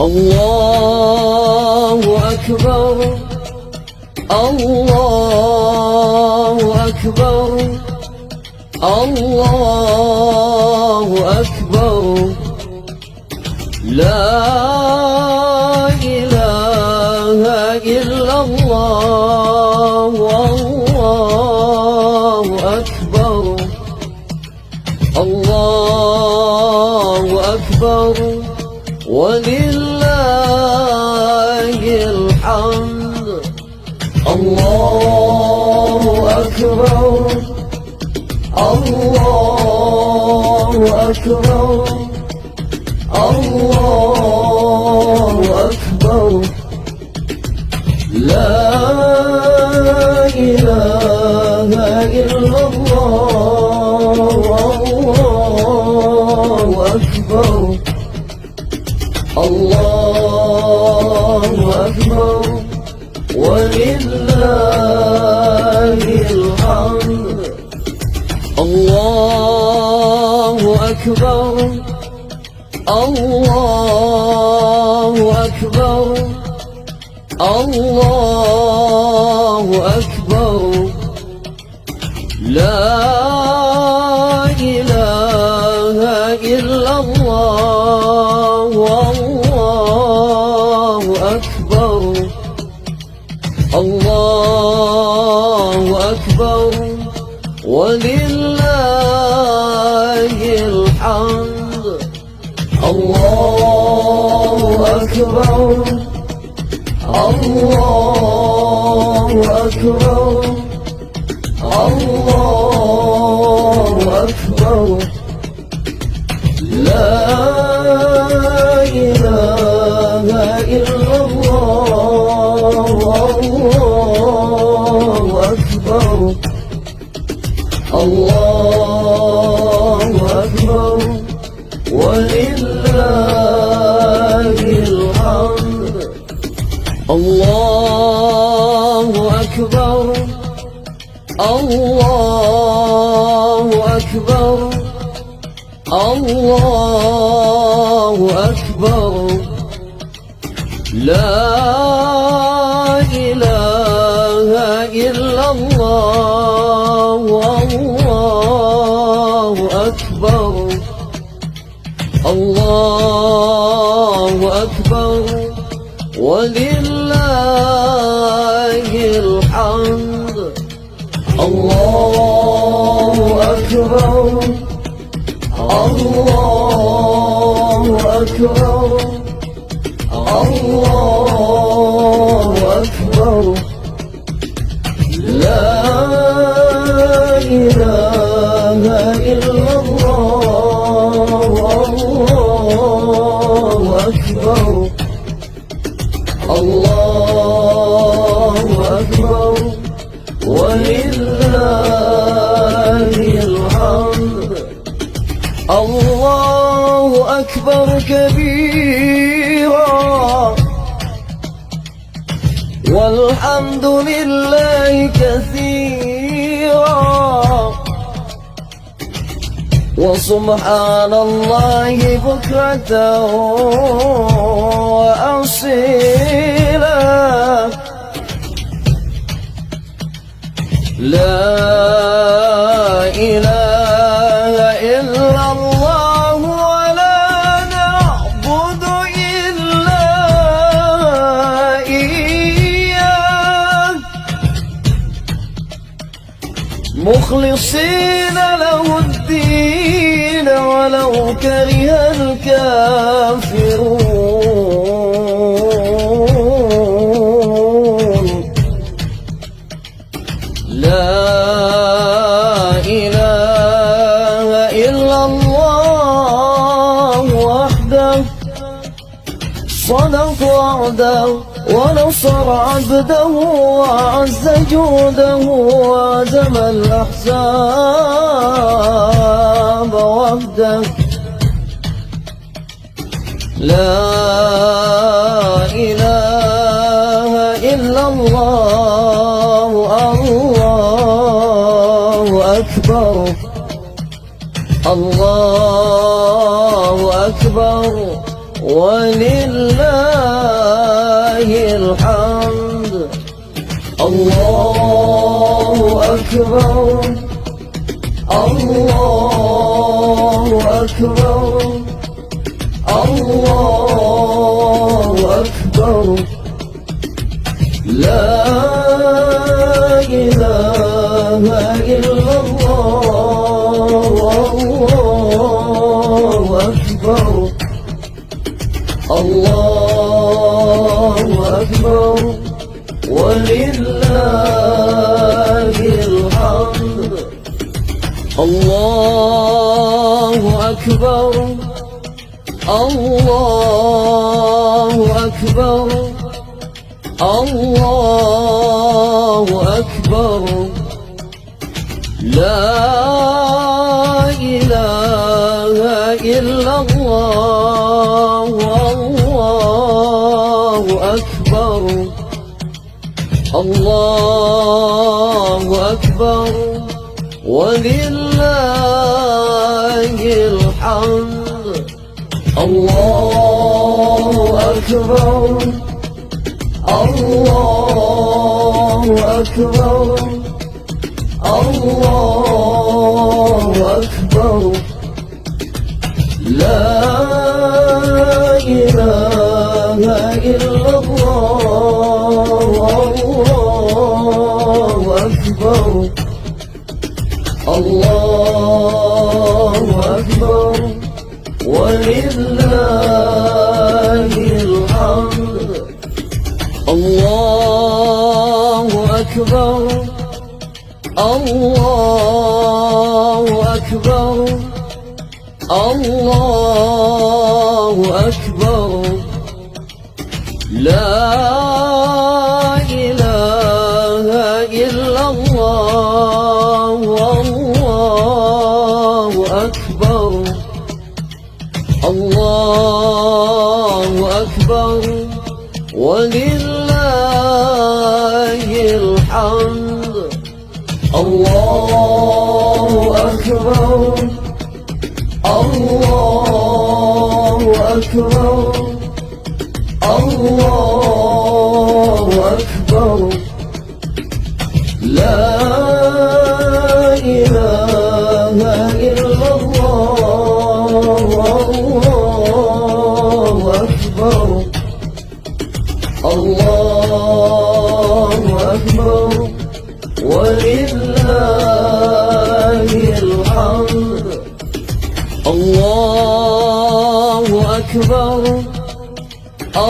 الله أكبر الله أكبر الله أكبر لا إله إلا الله والله أكبر الله أكبر ولله الحمد الله أكبر الله أكبر الله أكبر لا إله إلا الله والله أكبر الله أكبر ولله الحمد الله أكبر الله أكبر الله أكبر لا إله إلا الله والله أكبر الله أكبر ولله الحمد الله أكبر الله أكبر الله أكبر لا إله إلا الله والله أكبر الله أكبر ولله الحمد الله أكبر الله أكبر الله أكبر لا إله إلا الله والله أكبر الله أكبر ولله الحمد الله أكبر الله أكبر الله أكبر لا إله إلا الله والله أكبر الله أكبر ولله الحمد الله أكبر كبيرا والحمد لله كثيرا وسبحان الله بكرة وأصيلا لا إله إلا الله ولا نعبد إلا إياه مخلصين له الدين ولو كره الكافرون لا إله إلا الله وحده صدق وعده ونصر عبده وعز جوده وهزم الأحزاب وحده لا إله إلا الله الله أكبر الله أكبر ولله الحمد. الله أكبر الله أكبر الله أكبر. لا إله إلا الله. الله أكبر الله أكبر ولله الحمد. الله أكبر الله أكبر الله أكبر. لا إله إلا الله. الله أكبر الله أكبر ولله الحمد. الله أكبر الله أكبر الله أكبر. لا إله إلا الله. الله أكبر الله أكبر ولله الحمد. الله أكبر الله أكبر الله أكبر. لا إله إلا الله. الله أكبر الله أكبر ولله الحمد. الله أكبر الله أكبر الله أكبر. لا إله إلا الله. الله أكبر الله أكبر ولله الحمد. الله أكبر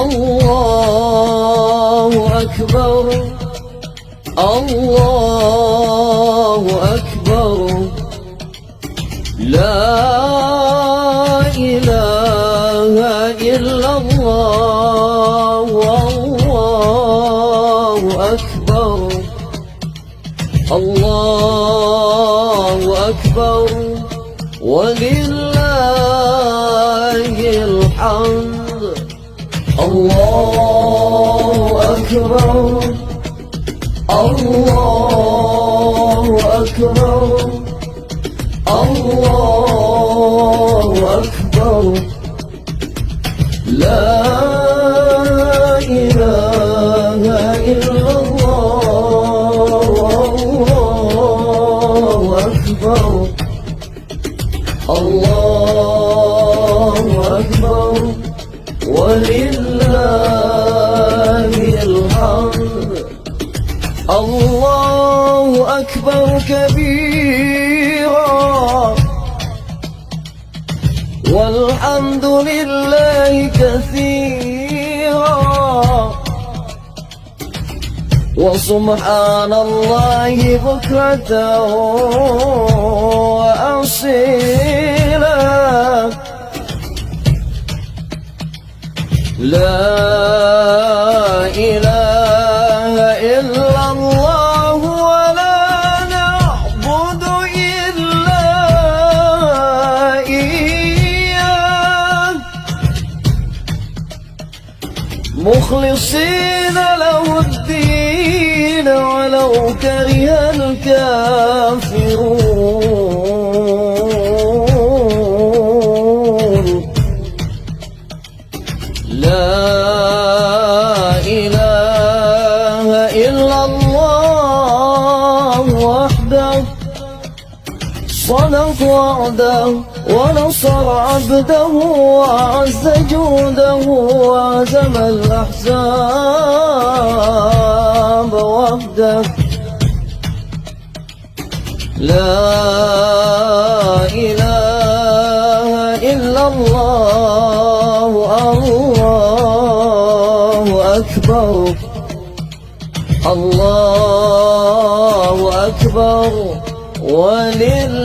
الله أكبر الله أكبر. لا إله إلا الله. الله أكبر الله أكبر ولله الحمد. الله أكبر الله أكبر الله أكبر. لا إله إلا الله. الله أكبر الله أكبر ولله الحمد. الله أكبر كبيرا والحمد لله كثيرا وسبحان الله بكرة وأصيلا. لا إله إلا الله ولا نعبد إلا إياه مخلصين له الدين ولو كره الكافرون. وعده ونصر عبده وأعز جوده وهزم الأحزاب وحده. لا إله إلا الله، الله أكبر، الله أكبر ولله